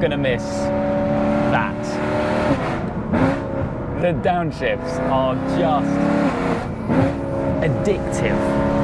gonna miss that. The downshifts are just addictive.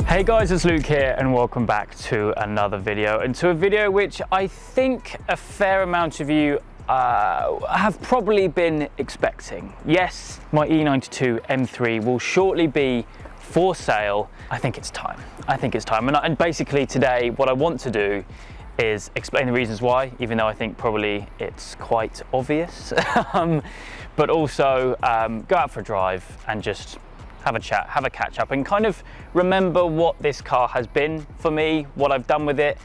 Hey guys, it's Luke here and welcome back to another video, and to a video which I think a fair amount of you have probably been expecting. Yes, my E92 M3 will shortly be for sale. I think it's time. And basically today what I want to do is explain the reasons why, even though I think probably it's quite obvious, but also go out for a drive and just have a chat, have a catch up, and kind of remember what this car has been for me, what I've done with it,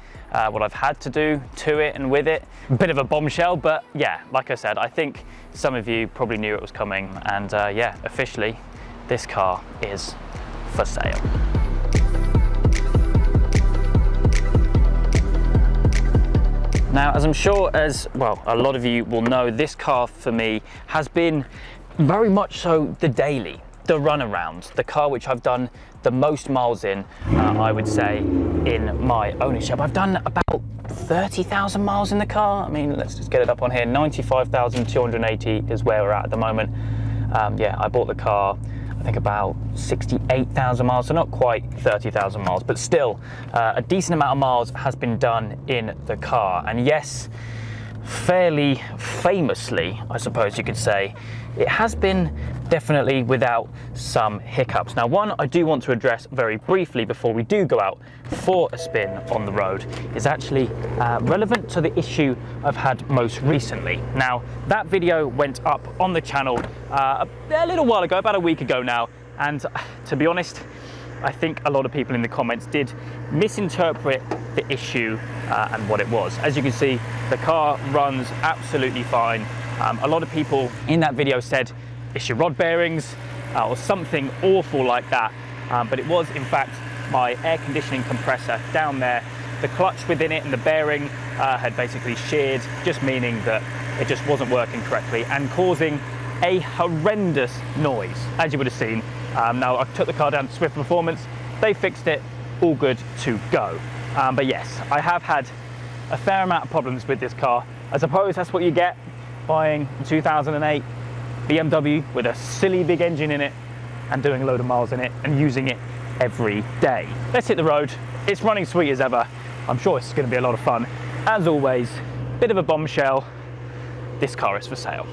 what I've had to do to it and with it. A bit of a bombshell, but yeah, like I said, I think some of you probably knew it was coming, and yeah, officially, this car is for sale. Now, as I'm sure as, well, a lot of you will know, this car for me has been very much so the daily, the runaround, the car which I've done the most miles in, I would say, in my ownership. I've done about 30,000 miles in the car. I mean, let's just get it up on here. 95,280 is where we're at the moment. Yeah, I bought the car, I think about 68,000 miles, so not quite 30,000 miles, but still a decent amount of miles has been done in the car. And yes, fairly famously, I suppose you could say, it has been definitely without some hiccups. Now, one I do want to address very briefly before we do go out for a spin on the road is actually relevant to the issue I've had most recently. Now, that video went up on the channel a little while ago, about a week ago now, and to be honest, I think a lot of people in the comments did misinterpret the issue and what it was. As you can see, the car runs absolutely fine. A lot of people in that video said it's your rod bearings or something awful like that, but it was in fact my air conditioning compressor down there. The clutch within it and the bearing had basically sheared, just meaning that it just wasn't working correctly and causing a horrendous noise, as you would have seen. Now, I took the car down to Swift Performance, they fixed it, all good to go. But yes, I have had a fair amount of problems with this car. I suppose that's what you get buying a 2008 BMW with a silly big engine in it and doing a load of miles in it and using it every day. Let's hit the road. It's running sweet as ever. I'm sure it's going to be a lot of fun. As always, bit of a bombshell. This car is for sale.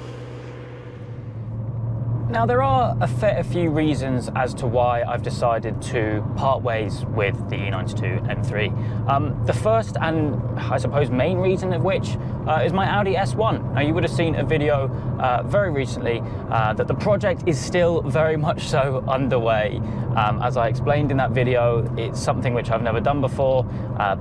Now, there are a fair few reasons as to why I've decided to part ways with the E92 M3. The first and I suppose main reason of which is my Audi S1. Now, you would have seen a video very recently that the project is still very much so underway. As I explained in that video, it's something which I've never done before.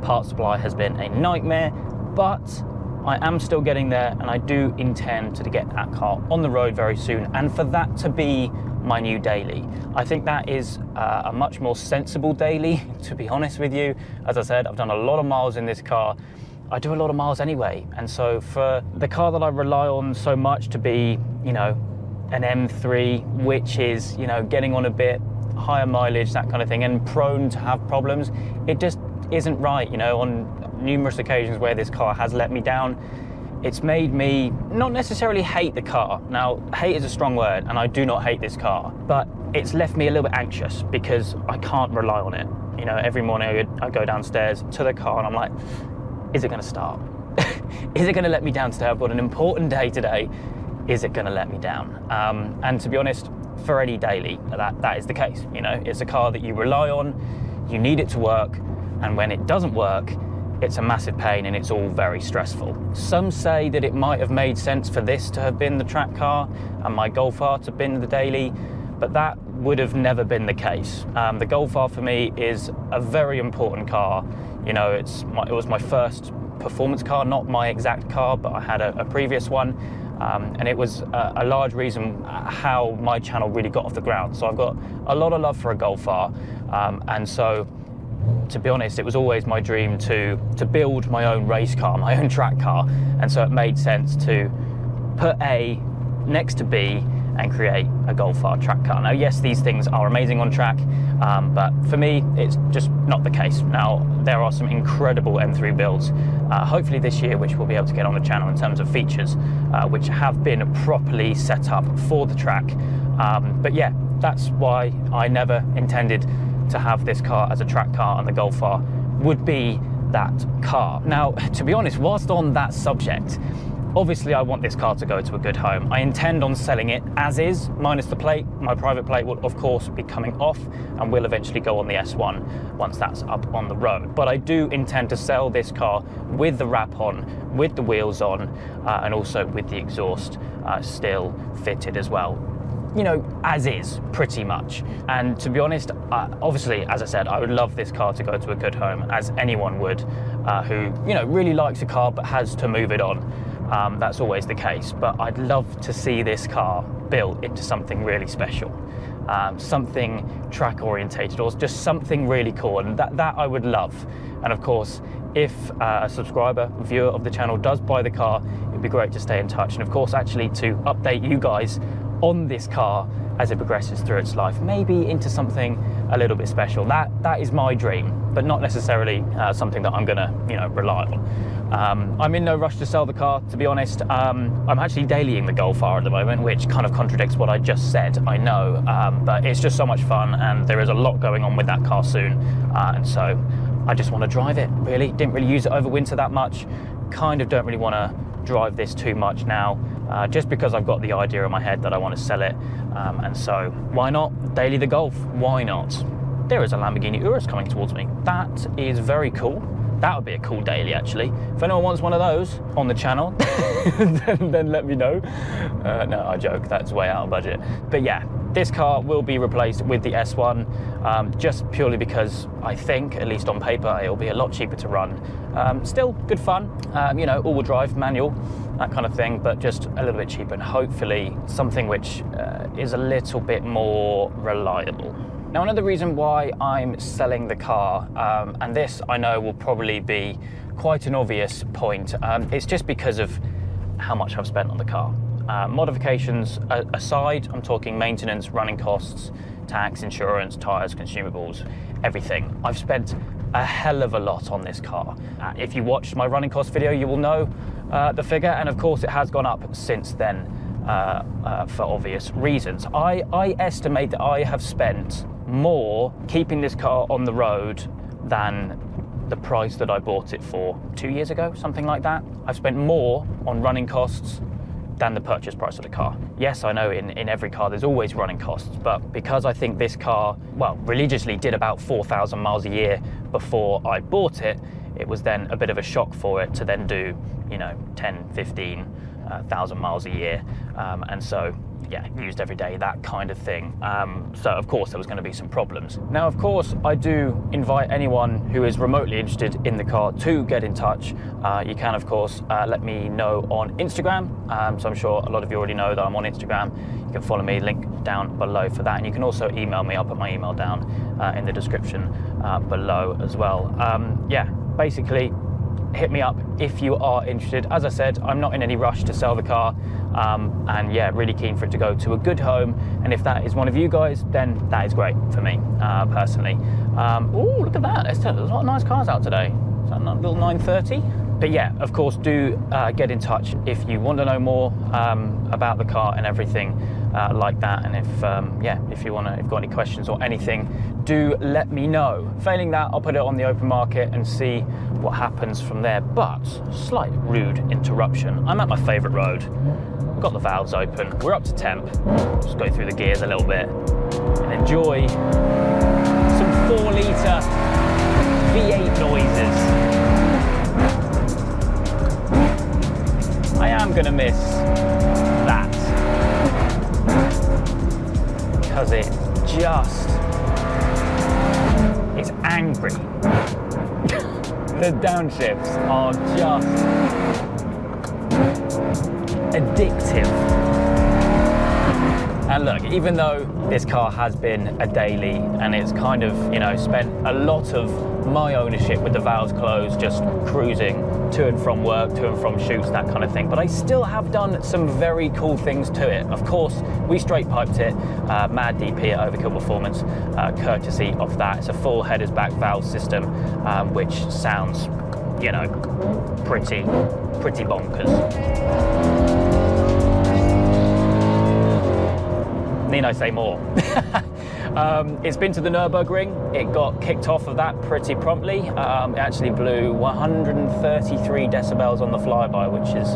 Part supply has been a nightmare, but I am still getting there, and I do intend to get that car on the road very soon, and for that to be my new daily. I think that is a much more sensible daily, to be honest with you. As I said, I've done a lot of miles in this car. I do a lot of miles anyway, and so for the car that I rely on so much to be, you know, an M3, which is, you know, getting on a bit higher mileage, that kind of thing, and prone to have problems, it just isn't right. You know, on numerous occasions where this car has let me down, it's made me not necessarily hate the car. Now, hate is a strong word, and I do not hate this car, but it's left me a little bit anxious because I can't rely on it. You know, every morning I go downstairs to the car and I'm like, is it going to start? Is it going to let me down today? I've got an important day today. Is it going to let me down? And to be honest, for any daily, that is the case. You know, it's a car that you rely on, you need it to work, and when it doesn't work, it's a massive pain and it's all very stressful. Some say that it might have made sense for this to have been the track car and my Golf R to have been the daily, but that would have never been the case. The Golf R for me is a very important car. You know, it was my first performance car, not my exact car, but I had a previous one. And it was a large reason how my channel really got off the ground. So I've got a lot of love for a Golf R. And so to be honest, it was always my dream to build my own race car, my own track car, and so it made sense to put A next to B and create a Golf R track car. Now, yes, these things are amazing on track, but for me, it's just not the case. Now, there are some incredible M3 builds, hopefully this year, which we'll be able to get on the channel in terms of features, which have been properly set up for the track. But yeah, that's why I never intended to have this car as a track car, and the Golf R would be that car. Now, to be honest, whilst on that subject, obviously I want this car to go to a good home. I intend on selling it as is, minus the plate. My private plate will of course be coming off and will eventually go on the S1 once that's up on the road. But I do intend to sell this car with the wrap on, with the wheels on, and also with the exhaust still fitted as well. You know, as is, pretty much. And to be honest, obviously, as I said, I would love this car to go to a good home, as anyone would, who, you know, really likes a car but has to move it on. That's always the case, but I'd love to see this car built into something really special, something track orientated, or just something really cool, and that I would love. And of course, if a subscriber, viewer of the channel does buy the car, it'd be great to stay in touch, and of course actually to update you guys on this car as it progresses through its life, maybe into something a little bit special. That is my dream, but not necessarily something that I'm gonna, you know, rely on. I'm in no rush to sell the car, to be honest. I'm actually dailying the Golf R at the moment, which kind of contradicts what I just said, I know, but it's just so much fun, and there is a lot going on with that car soon, and so I just want to drive it, really. Didn't really use it over winter that much, kind of don't really want to drive this too much now, just because I've got the idea in my head that I want to sell it, and so why not daily the Golf? Why not? There is a Lamborghini Urus coming towards me. That is very cool. That would be a cool daily, actually. If anyone wants one of those on the channel, then let me know. No, I joke, that's way out of budget. But yeah, this car will be replaced with the S1, just purely because I think, at least on paper, it'll be a lot cheaper to run. Still good fun, you know, all-wheel drive, manual, that kind of thing, but just a little bit cheaper, and hopefully something which is a little bit more reliable. Now, another reason why I'm selling the car, and this I know will probably be quite an obvious point, it's just because of how much I've spent on the car. Modifications aside, I'm talking maintenance, running costs, tax, insurance, tyres, consumables, everything. I've spent a hell of a lot on this car. If you watched my running cost video, you will know the figure, and of course it has gone up since then for obvious reasons. I estimate that I have spent more keeping this car on the road than the price that I bought it for 2 years ago, something like that. I've spent more on running costs than the purchase price of the car. Yes, I know in every car there's always running costs, but because I think this car, well, religiously did about 4,000 miles a year before I bought it, it was then a bit of a shock for it to then do, you know, 10, 15,000 miles a year. And so, yeah, used every day, that kind of thing. So of course there was going to be some problems. Now, of course, I do invite anyone who is remotely interested in the car to get in touch. You can, of course, let me know on Instagram. So I'm sure a lot of you already know that I'm on Instagram. You can follow me, link down below for that. And you can also email me. I'll put my email down in the description below as well. Yeah, basically, hit me up if you are interested. As I said, I'm not in any rush to sell the car, and yeah, really keen for it to go to a good home, and if that is one of you guys, then that is great for me, personally. Oh, look at that, there's a lot of nice cars out today. Is that a little 930? But yeah, of course, do get in touch if you want to know more about the car and everything like that, and if you've got any questions or anything, do let me know. Failing that, I'll put it on the open market and see what happens from there. But slight rude interruption. I'm at my favourite road. I've got the valves open. We're up to temp. Just go through the gears a little bit and enjoy some 4-litre V8 noises. I am gonna miss that because it just is angry. The downshifts are just addictive. And look, even though this car has been a daily and it's kind of, you know, spent a lot of my ownership with the valves closed, just cruising to and from work, to and from shoots, that kind of thing, but I still have done some very cool things to it. Of course, we straight piped it, Mad DP at Overkill Performance, courtesy of that. It's a full headers back valve system, which sounds, you know, pretty bonkers. Need I say more? It's been to the Nürburgring. It got kicked off of that pretty promptly. It actually blew 133 decibels on the flyby, which is,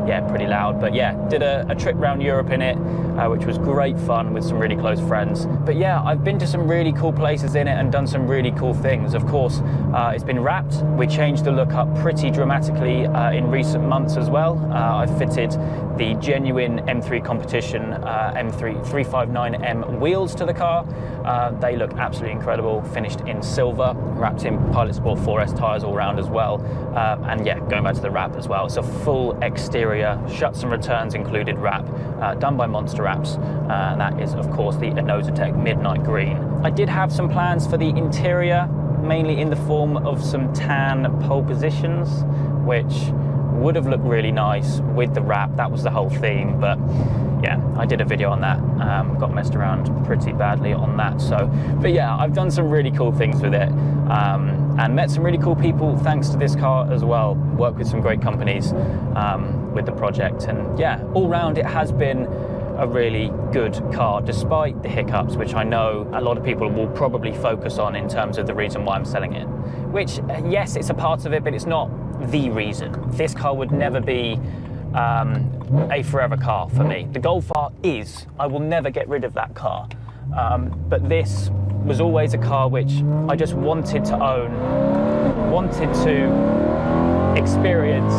yeah, pretty loud. But yeah, did a trip around Europe in it, which was great fun with some really close friends. But yeah, I've been to some really cool places in it and done some really cool things. Of course, it's been wrapped. We changed the look up pretty dramatically in recent months as well. I fitted the genuine M3 competition M3 359M wheels to the car. They look absolutely incredible, finished in silver, wrapped in Pilot Sport 4S tyres all round as well. And yeah, going back to the wrap as well. It's a full exterior, shuts and returns included wrap, done by Monster Wraps. And that is, of course, the Innovatec Midnight Green. I did have some plans for the interior, mainly in the form of some tan pole positions, which would have looked really nice with the wrap. That was the whole theme, but yeah, I did a video on that. Got messed around pretty badly on that. So, but yeah, I've done some really cool things with it, and met some really cool people thanks to this car as well. Worked with some great companies with the project, and yeah, all round it has been a really good car, despite the hiccups, which I know a lot of people will probably focus on in terms of the reason why I'm selling it. Which, yes, it's a part of it, but it's not the reason. This car would never be a forever car for me. The Golf R is. I will never get rid of that car. But this was always a car which I just wanted to own, wanted to experience,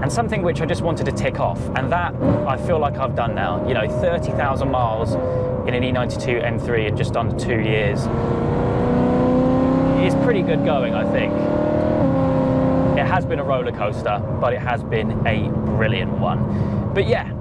and something which I just wanted to tick off. And that I feel like I've done now. You know, 30,000 miles in an E92 M3 in just under 2 years is pretty good going, I think. It has been a roller coaster, but it has been a brilliant one. But yeah,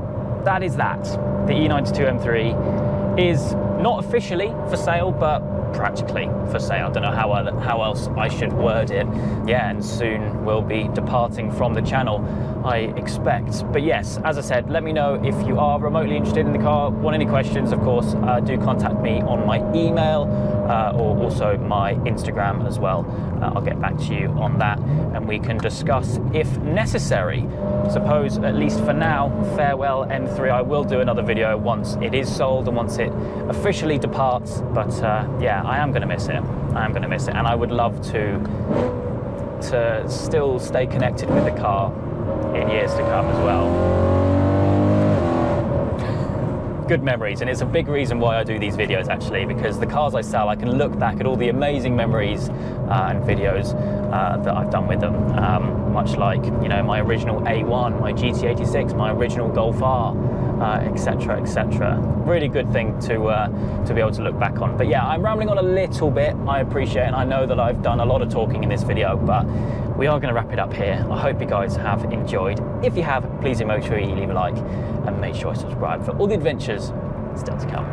that is that. The E92 M3 is not officially for sale, but practically for sale. I don't know how else I should word it. Yeah, and soon we'll be departing from the channel, I expect. But yes, as I said, let me know if you are remotely interested in the car, want any questions, of course, do contact me on my email or also my Instagram as well. I'll get back to you on that and we can discuss if necessary. Suppose, at least for now, farewell M3. I will do another video once it is sold and once it officially departs, but yeah, I am going to miss it. I am going to miss it, and I would love to still stay connected with the car in years to come as well. Good memories, and it's a big reason why I do these videos actually, because the cars I sell, I can look back at all the amazing memories and videos that I've done with them, much like, you know, my original A1, my GT86, my original Golf R, etc, etc. Really good thing to be able to look back on. But yeah, I'm rambling on a little bit, I appreciate it, and I know that I've done a lot of talking in this video, but we are going to wrap it up here. I hope you guys have enjoyed. If you have, please do make sure you leave a like and make sure to subscribe for all the adventures still to come.